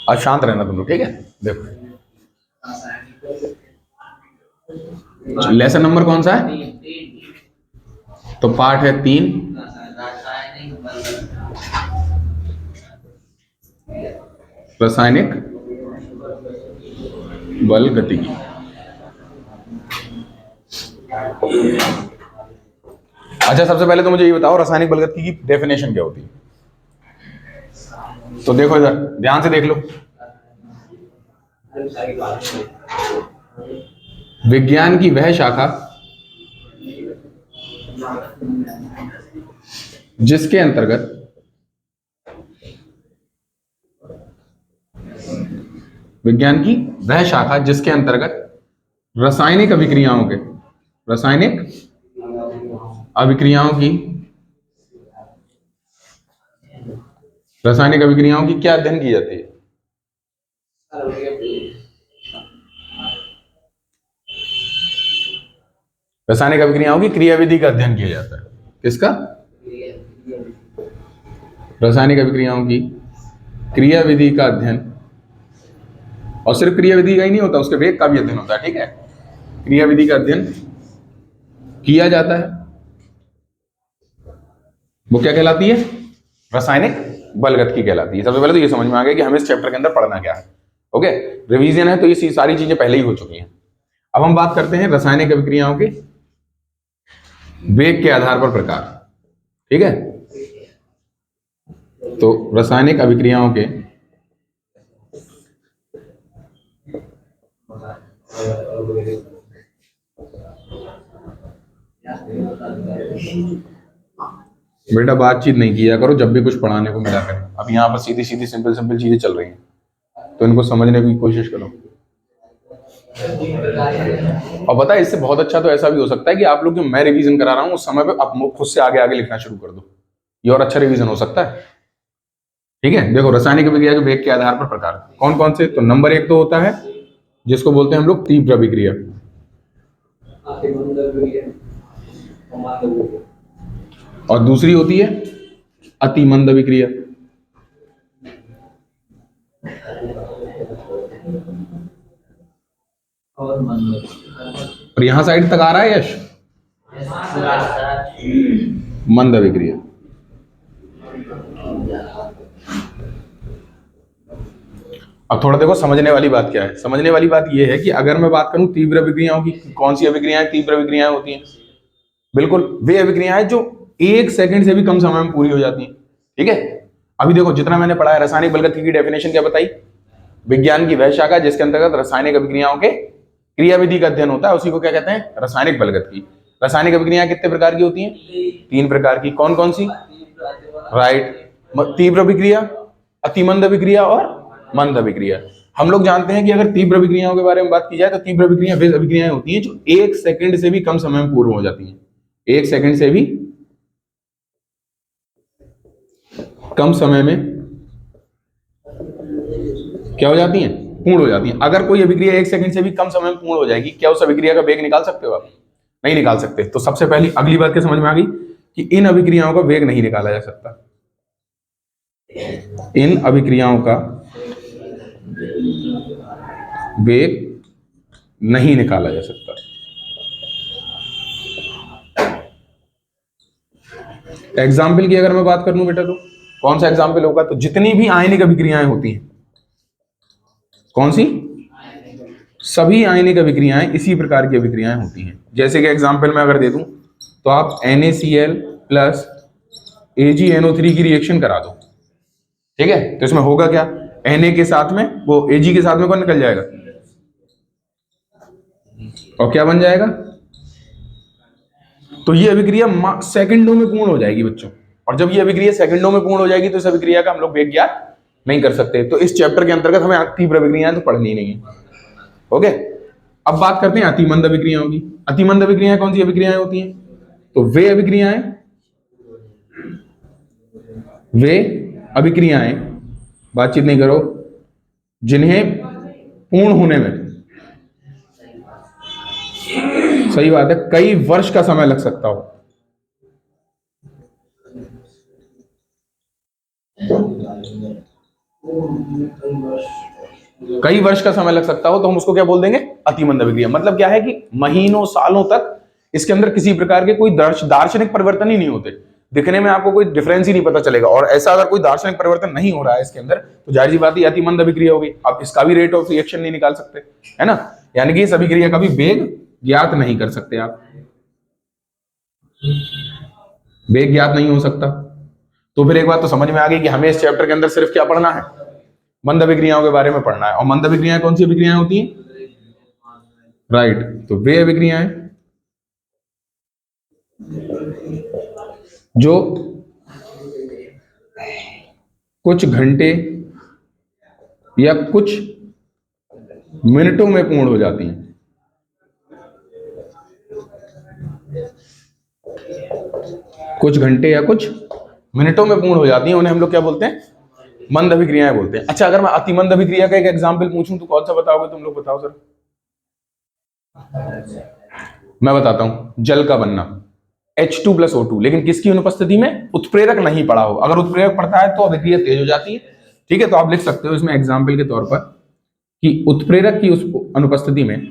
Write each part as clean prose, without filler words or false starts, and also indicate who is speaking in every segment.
Speaker 1: और शांत रहना तुम लोग, ठीक है। देखो लेसन नंबर कौन सा है? तो पार्ट है 3, रासायनिक बल गतिकी। अच्छा, सबसे पहले तो मुझे ये बताओ रासायनिक बल गतिकी की डेफिनेशन क्या होती है? तो देखो इधर ध्यान से देख लो। विज्ञान की वह शाखा जिसके अंतर्गत विज्ञान की वह शाखा जिसके अंतर्गत रासायनिक अभिक्रियाओं के रासायनिक अभिक्रियाओं की रासायनिक अभिक्रियाओं की क्या अध्ययन की जाती है? रासायनिक अभिक्रियाओं की क्रियाविधि का अध्ययन किया जाता है। किसका? रासायनिक अभिक्रियाओं की क्रियाविधि का अध्ययन। और सिर्फ क्रियाविधि का ही नहीं होता, उसके वेग का भी अध्ययन होता है, ठीक है। क्रियाविधि का अध्ययन किया जाता है, वो क्या कहलाती है? रासायनिक बल गतिकी कहलाती है। सबसे पहले तो ये समझ में आ गया कि हमें इस चैप्टर के अंदर पढ़ना क्या है। ओके, रिवीजन है तो ये सारी चीजें पहले ही हो चुकी हैं। अब हम बात करते हैं रासायनिक अभिक्रियाओं के वेग के आधार पर प्रकार, ठीक है। तो रासायनिक अभिक्रियाओं के बेटा बातचीत नहीं किया करो जब भी कुछ पढ़ाने को मिला करें। अब यहाँ पर सीधी सीधी सिंपल सिंपल चीजें चल रही हैं, तो इनको समझने की कोशिश करो। और पता है इससे बहुत अच्छा तो ऐसा भी हो सकता है कि आप लोग जो मैं रिवीजन करा रहा हूँ उस समय पे आप खुद से आगे आगे लिखना शुरू कर दो, ये और अच्छा रिवीजन हो सकता है, ठीक है। देखो रासायनिक अभिक्रिया के वेग के आधार पर प्रकार कौन कौन से? तो नंबर 1 तो होता है जिसको बोलते हैं हम लोग तीव्र अभिक्रिया, और दूसरी होती है अतिमंद अभिक्रिया। और यहां साइड तक आ रहा है यश? मंद अभिक्रिया। अब थोड़ा देखो समझने वाली बात क्या है। समझने वाली बात यह है कि अगर मैं बात करूं तीव्र अभिक्रियाओं की, कौन सी अभिक्रियाएं तीव्र अभिक्रियाएं होती हैं? बिल्कुल वे अभिक्रियाएं जो 1 सेकंड से भी कम समय में पूरी हो जाती हैं, ठीक है। अभी देखो जितना मैंने पढ़ा है, रासायनिक बल गतिकी की डेफिनेशन क्या बताई? विज्ञान की वह शाखा जिसके अंतर्गत रासायनिक अभिक्रियाओं के क्रियाविधि का अध्ययन होता है, उसी को क्या कहते हैं? रासायनिक बल गतिकी। रासायनिक अभिक्रियाएं कितने प्रकार की होती हैं? 3 प्रकार की। कौन कौन सी? राइट, तीव्र अभिक्रिया, अतिमंद अभिक्रिया और मंद अभिक्रिया। हम लोग जानते हैं कि अगर तीव्र अभिक्रियाओं के बारे में बात की जाए तो तीव्र अभिक्रिया वे अभिक्रियाएं होती हैं जो 1 सेकंड से भी कम समय में पूर्ण हो जाती हैं। 1 सेकंड से भी कम समय में क्या हो जाती हैं? पूर्ण हो जाती हैं। अगर कोई अभिक्रिया 1 सेकंड से भी कम समय में पूर्ण हो जाएगी, क्या उस अभिक्रिया का वेग निकाल सकते हो आप? नहीं निकाल सकते। तो सबसे पहली अगली बात क्या समझ में आ गई कि इन अभिक्रियाओं का वेग नहीं निकाला जा सकता। इन अभिक्रियाओं का वेग नहीं निकाला जा सकता। एग्जाम्पल की अगर मैं बात कर लूं बेटा, तो कौन सा एग्जाम्पल होगा? तो जितनी भी आयनिक अभिक्रियाएं होती हैं, कौन सी? सभी आयनिक अभिक्रियाएं इसी प्रकार की अभिक्रियाएं होती हैं। जैसे कि एग्जाम्पल मैं अगर दे दूं तो आप NaCl प्लस AgNO3 की रिएक्शन करा दो, ठीक है। तो इसमें होगा क्या? Na के साथ में वो Ag के साथ में कौन निकल जाएगा और क्या बन जाएगा? तो ये अभिक्रिया सेकंडों में पूर्ण हो जाएगी बच्चों। और जब ये अभिक्रिया सेकंडों में पूर्ण हो जाएगी तो इस अभिक्रिया का हम लोग वेग ज्ञात नहीं कर सकते। तो इस चैप्टर के अंतर्गत हमें तीव्र अभिक्रियाएं तो पढ़नी नहीं है, ओके। अब बात करते हैं अतिमंद अभिक्रियाओं की। अतिमंद अभिक्रियाएं कौन सी अभिक्रियाएं होती हैं? तो वे अभिक्रियाएं बातचीत नहीं करो जिन्हें पूर्ण होने में, सही बात है, कई वर्ष का समय लग सकता हो। कई वर्ष का समय लग सकता हो तो हम उसको क्या बोल देंगे, अति मंद अभिक्रिया। मतलब क्या है कि महीनों सालों तक इसके अंदर किसी प्रकार के कोई दार्शनिक परिवर्तन ही नहीं होते, दिखने में आपको कोई डिफरेंस ही नहीं पता चलेगा। और ऐसा अगर कोई दार्शनिक परिवर्तन नहीं हो रहा है इसके अंदर, तो जाहिर सी बात है अति मंद अभिक्रिया होगी। आप इसका भी रेट ऑफ रिएक्शन नहीं निकाल सकते, है ना, यानी कि इस अभिक्रिया का भी वेग ज्ञात नहीं कर सकते आप, वेग ज्ञात नहीं हो सकता। तो फिर एक बात तो समझ में आ गई कि हमें इस चैप्टर के अंदर सिर्फ क्या पढ़ना है, मंद अभिक्रियाओं के बारे में पढ़ना है। और मंद अभिक्रियाएं कौन सी अभिक्रियाएं होती हैं, राइट, तो वे अभिक्रियाएं जो कुछ घंटे या कुछ मिनटों में पूर्ण हो जाती हैं। कुछ घंटे या कुछ मिनटों में पूर्ण हो जाती हैं, उन्हें हम लोग क्या बोलते हैं, मंद अभिक्रियाएं बोलते हैं। अच्छा, अगर मैं अति मंद अभिक्रिया का एक एग्जांपल पूछूं तो कौन सा बताओगे तुम लोग, बताओ सर। मैं बताता हूं, जल का बनना H2+O2, लेकिन किसकी अनुपस्थिति में, उत्प्रेरक नहीं पड़ा हो। अगर उत्प्रेरक पड़ता है तो अभिक्रिया तेज हो जाती है, ठीक है। तो आप लिख सकते हो इसमें एग्जाम्पल के तौर पर कि उत्प्रेरक की उस अनुपस्थिति में,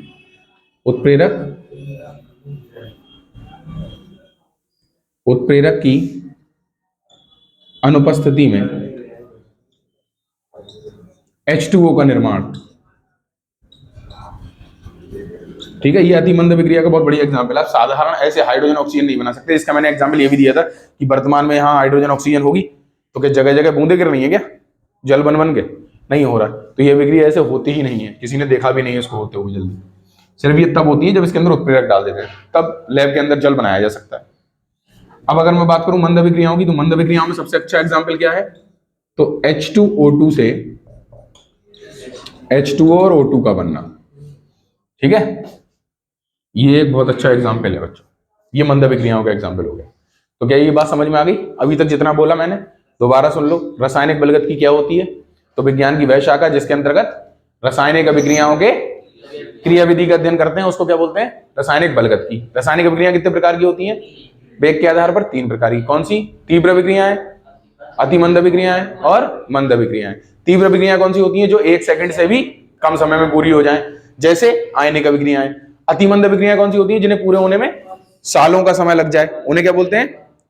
Speaker 1: उत्प्रेरक की अनुपस्थिति में H2O का निर्माण, ठीक है। ये अति मंद अभिक्रिया का बहुत बढ़िया एग्जांपल है। आप साधारण ऐसे हाइड्रोजन ऑक्सीजन नहीं बना सकते। इसका मैंने एग्जांपल ये भी दिया था कि वर्तमान में यहाँ हाइड्रोजन ऑक्सीजन होगी तो क्या जगह जगह बूंदे गिर रही है क्या, जल बन बन के, नहीं हो रहा। तो ये अभिक्रिया ऐसे होती ही नहीं है, किसी ने देखा भी नहीं है इसको होते हुए जल्दी। सिर्फ ये तब होती है जब इसके अंदर उत्प्रेरक डाल देते हैं, तब लैब के अंदर जल बनाया जा सकता है। अब अगर मैं बात करूं मंद अभिक्रियाओं की, तो मंद अभिक्रियाओं में सबसे अच्छा एग्जाम्पल क्या है, तो H2O2 से H2O और O2 का बनना, ठीक है। ये एक बहुत अच्छा एग्जाम्पल है बच्चों, ये मंद अभिक्रियाओं का एग्जाम्पल हो गया। तो क्या ये बात समझ में आ गई, अभी तक जितना बोला मैंने दोबारा सुन लो। रासायनिक बलगत क्या होती है, तो विज्ञान की वह शाखा जिसके अंतर्गत रासायनिक अभिक्रियाओं के क्रियाविधि का अध्ययन करते हैं उसको क्या बोलते हैं, रासायनिक बलगत की। रासायनिक अभिक्रियाएं कितने प्रकार की होती हैं, वेग के आधार पर 3 प्रकार की। कौन सी, तीव्र अभिक्रियाएं, अति मंद अभिक्रियाएं और मंद अभिक्रियाएं। तीव्र अभिक्रियाएं कौन सी होती हैं, जो 1 सेकंड से भी कम समय में पूरी हो जाए, जैसे आयनिक अभिक्रियाएं। अति मंद अभिक्रियाएं कौन सी होती हैं, जिन्हें पूरे होने में सालों का समय लग जाए, उन्हें क्या बोलते हैं,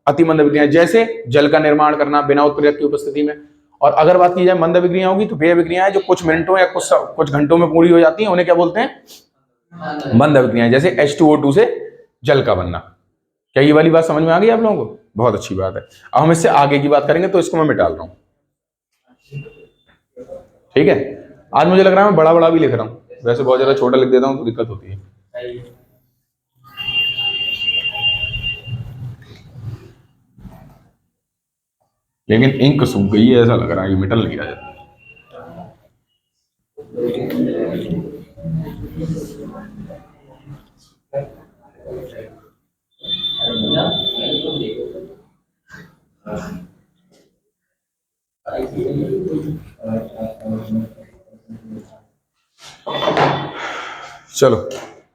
Speaker 1: अति मंद अभिक्रियाएं। जैसे जल का निर्माण करना बिना उत्प्रेरक की उपस्थिति में। और अगर बात की जाए मंद अभिक्रियाओं की, तो वे अभिक्रियाएं जो कुछ मिनटों या कुछ घंटों में पूरी हो जाती हैं, उन्हें क्या बोलते हैं, मंद अभिक्रियाएं। जैसे H2O2 से जल का बनना। क्या ये वाली बात समझ में आ गई आप लोगों को, बहुत अच्छी बात है। अब हम इससे आगे की बात करेंगे, तो इसको मैं मिटा रहा हूं, ठीक है। आज मुझे लग रहा है मैं बड़ा बड़ा भी लिख रहा हूं, वैसे बहुत ज्यादा छोटा लिख देता हूं तो दिक्कत होती है। लेकिन इंक सूख गई है, ऐसा लग रहा है ये मिटल नहीं रहा। चलो,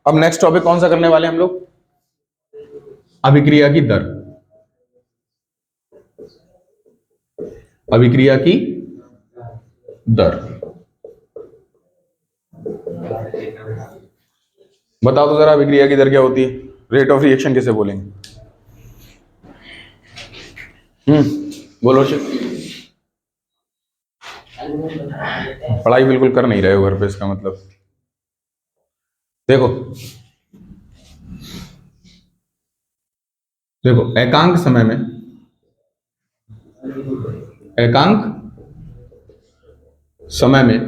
Speaker 1: अब नेक्स्ट टॉपिक कौन सा करने वाले हम लोग, अभिक्रिया की दर। अभिक्रिया की दर बताओ तो जरा, अभिक्रिया की दर क्या होती है, रेट ऑफ रिएक्शन कैसे बोलेंगे, बोलो। पढ़ाई बिल्कुल कर नहीं रहे हो घर पे, इसका मतलब देखो एकांक समय में, एकांक समय में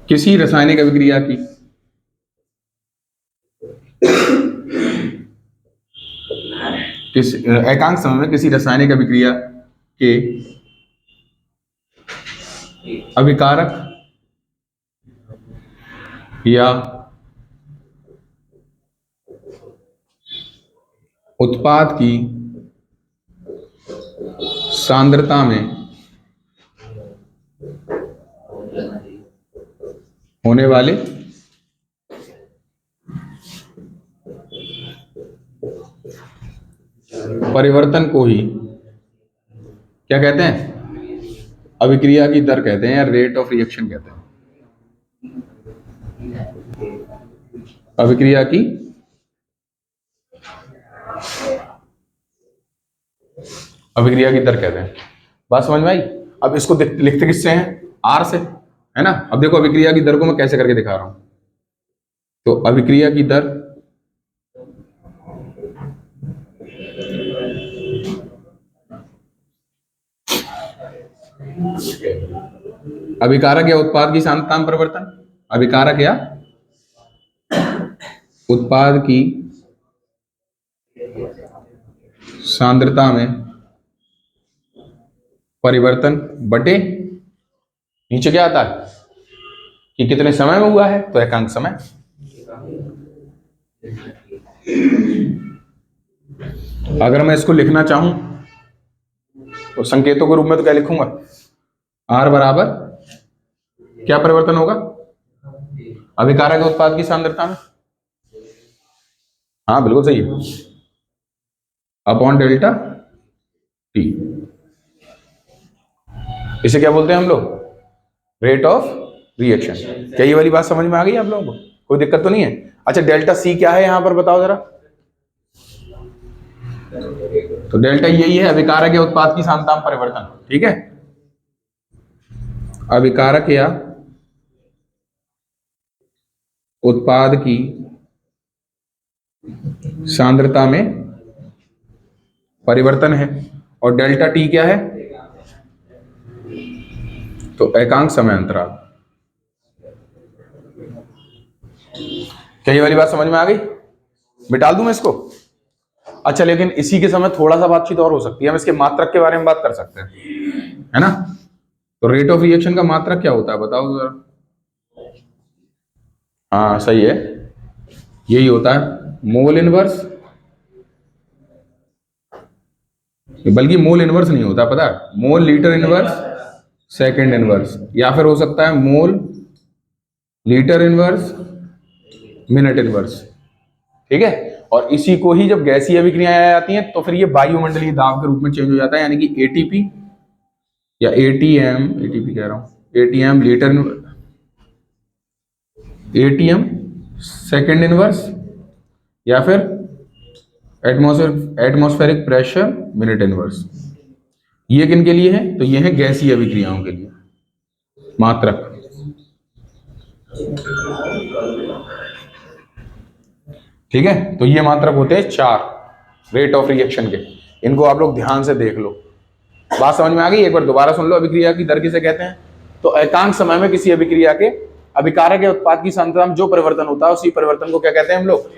Speaker 1: किसी रासायनिक अभिक्रिया की एकांक समय में किसी रासायनिक अभिक्रिया के अभिकारक या उत्पाद की सांद्रता में होने वाले परिवर्तन को ही क्या कहते हैं, अभिक्रिया की दर कहते हैं या रेट ऑफ रिएक्शन कहते हैं। अभिक्रिया की दर कहते हैं। बात समझ में आई? अब इसको लिखते किससे हैं? आर से, है ना। अब देखो अभिक्रिया की दर को मैं कैसे करके दिखा रहा हूं। तो अभिक्रिया की दर अभिकारक या उत्पाद की सांद्रता परिवर्तन, अभिकारक या उत्पाद की सांद्रता में परिवर्तन बटे नीचे क्या आता है कि कितने समय में हुआ है, तो एकांक समय। अगर मैं इसको लिखना चाहूं तो संकेतों के रूप में तो क्या लिखूंगा? आर बराबर क्या परिवर्तन होगा? अभिकारक उत्पाद की सांद्रता में, हाँ बिल्कुल सही है, अपॉन डेल्टा टी। इसे क्या बोलते हैं हम लोग? Rate of reaction. क्या ये वाली बात समझ में आ गई आप लोगों को? कोई दिक्कत तो नहीं है? अच्छा डेल्टा सी क्या है यहां पर बताओ जरा। तो डेल्टा यही है अभिकारक या उत्पाद की सांद्रता में परिवर्तन, ठीक है। अभिकारक या उत्पाद की सांद्रता में परिवर्तन है, और डेल्टा टी क्या है? तो एकांक समय अंतराल। क्या ये वाली बात समझ में आ गई? मिटाल दूं मैं इसको? अच्छा लेकिन इसी के समय थोड़ा सा बातचीत और हो सकती है, हम इसके मात्रक के बारे में बात कर सकते हैं, है ना। तो रेट ऑफ रिएक्शन का मात्रक क्या होता है बताओ जरा। हाँ सही है, यही होता है मोल इनवर्स, बल्कि मोल इनवर्स नहीं होता, पता है, mole litre inverse second inverse, या फिर हो सकता है mole litre inverse minute inverse, ठीक है। और इसी को ही जब गैसीय अभिक्रियाएं आती हैं तो फिर ये वायुमंडलीय दाब के रूप में चेंज हो जाता है, यानी कि एटीपी या एटीएम, एटीपी कह रहा हूं, ATM litre, ATM second inverse, या फिर एटमॉस्फेरिक प्रेशर मिनट इनवर्स। ये किन के लिए है? तो ये है गैसीय अभिक्रियाओं के लिए मात्रक। ठीक है, तो ये मात्रक होते हैं 4 रेट ऑफ रिएक्शन के, इनको आप लोग ध्यान से देख लो। बात समझ में आ गई? एक बार दोबारा सुन लो। अभिक्रिया की दर किसे कहते हैं? तो एकांक समय में किसी अभिक्रिया के अभिकारक या उत्पाद की सांद्रता में जो परिवर्तन होता है उसी परिवर्तन को क्या कहते हैं हम लोग?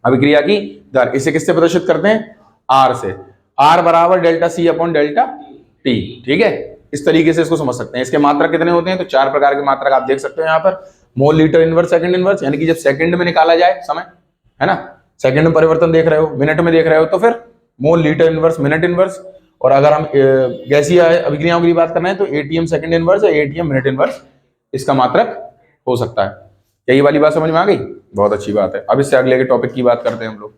Speaker 1: अभिक्रिया की दर। इसे किससे प्रदर्शित करते हैं? आर से। आर बराबर delta C upon delta T, ठीक है। इस तरीके से इसको समझ सकते हैं। इसके मात्रक कितने होते हैं? तो 4 प्रकार के मात्रक आप देख सकते हो यहाँ पर। Mole litre inverse second inverse, यानी कि जब सेकंड में निकाला जाए समय, है ना, सेकंड में परिवर्तन देख रहे हो, मिनट में देख रहे हो तो फिर mole litre inverse minute inverse. और अगर हम गैसीय अभिक्रियाओं की बात करना है तो एटीएम सेकंड इनवर्स या एटीएम मिनट इनवर्स इसका मात्रक हो सकता है। क्या ये वाली बात समझ में आ गई? बहुत अच्छी बात है। अब इससे अगले के टॉपिक की बात करते हैं हम लोग।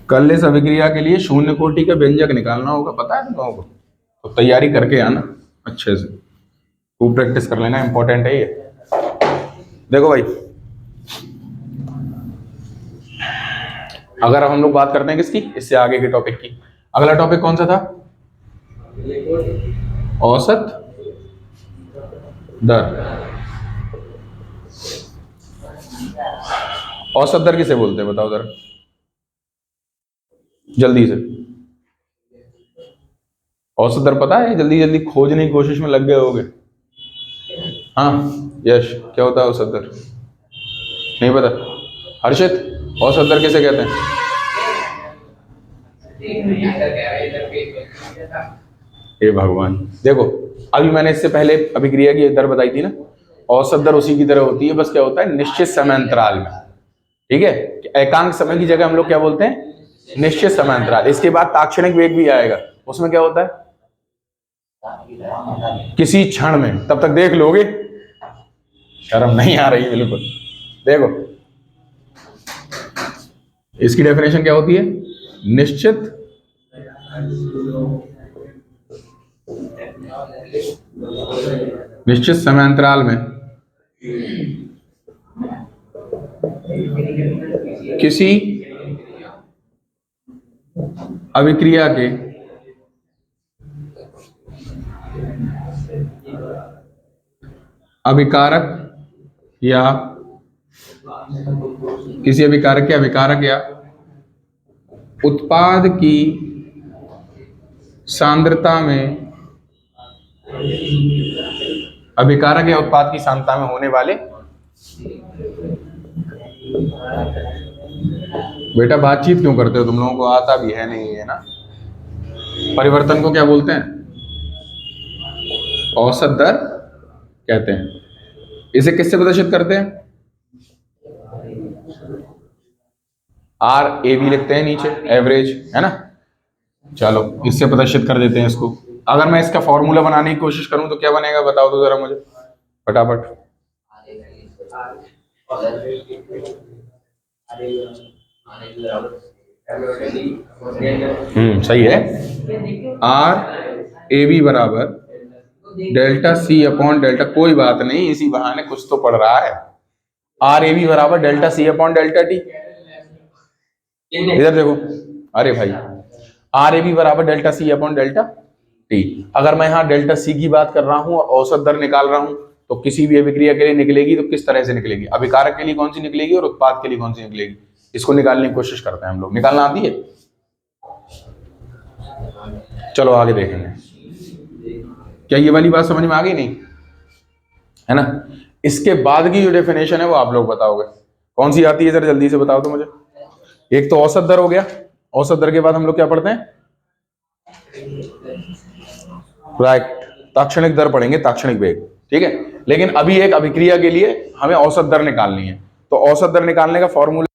Speaker 1: कल इस अभिक्रिया के लिए शून्य कोटि का व्यंजक निकालना होगा, पता है तुम लोगों को? तो तैयारी करके आना अच्छे से, खूब प्रैक्टिस कर लेना, इंपॉर्टेंट है ये। देखो भाई, अगर हम लोग बात करते हैं किसकी, इससे आगे के टॉपिक की, अगला टॉपिक कौन सा था? औसत दर। औसत दर किसे बोलते हैं बताओ जरा जल्दी से। औसत दर पता है? जल्दी जल्दी खोजने की कोशिश में लग गए होगे। हाँ यश, क्या होता है औसत दर? नहीं पता? हर्षित, औसत दर किसे कहते हैं? हे भगवान, देखो अभी मैंने इससे पहले अभिक्रिया की दर बताई थी ना, औसत दर उसी की तरह होती है, बस क्या होता है निश्चित समय अंतराल में, ठीक है। एकांक समय की जगह हम लोग क्या बोलते हैं? निश्चित समय अंतराल। इसके बाद ताक्षणिक वेग भी आएगा, उसमें क्या होता है? किसी क्षण में, तब तक देख लोगे, शर्म नहीं आ रही बिल्कुल। देखो इसकी डेफिनेशन क्या होती है? निश्चित समयांतराल में किसी अभिक्रिया के अभिकारक या किसी अभिकारक के अभिकारक या उत्पाद की सांद्रता में अभिकारक या उत्पाद की सांद्रता में होने वाले, बेटा बातचीत क्यों करते हो? तुम लोगों को आता भी है नहीं है ना। परिवर्तन को क्या बोलते हैं? औसत दर कहते हैं। इसे किससे प्रदर्शित करते हैं? RAV लिखते हैं नीचे, एवरेज, है ना। चलो इससे प्रदर्शित कर देते हैं इसको। अगर मैं इसका फॉर्मूला बनाने की कोशिश करूं तो क्या बनेगा बताओ तो जरा मुझे फटाफट। सही है। RAV बराबर डेल्टा C अपॉन डेल्टा, कोई बात नहीं इसी बहाने कुछ तो पढ़ रहा है। RAV बराबर delta C upon delta T। इधर देखो, अरे भाई RAV बराबर delta C upon delta T। अगर मैं यहाँ डेल्टा C की बात कर रहा हूँ और औसत दर निकाल रहा हूँ तो किसी भी अभिक्रिया के लिए निकलेगी तो किस तरह से निकलेगी? अभिकारक के लिए कौन सी निकलेगी और उत्पाद के लिए कौन सी निकलेगी? इसको निकालने की कोशिश करते हैं हम लोग। निकालना आती है? चलो आगे देखेंगे। क्या ये वाली बात समझ में आ गई? नहीं है ना। इसके बाद की जो डेफिनेशन है वो आप लोग बताओगे कौन सी आती है, जरा जल्दी से बताओ तो मुझे। एक तो औसत दर हो गया, औसत दर के बाद हम लोग क्या पढ़ते हैं? राइट, ताक्षणिक दर पढ़ेंगे, ताक्षणिक वेग, ठीक है। लेकिन अभी एक अभिक्रिया के लिए हमें औसत दर निकालनी है, तो औसत दर निकालने का फॉर्मूला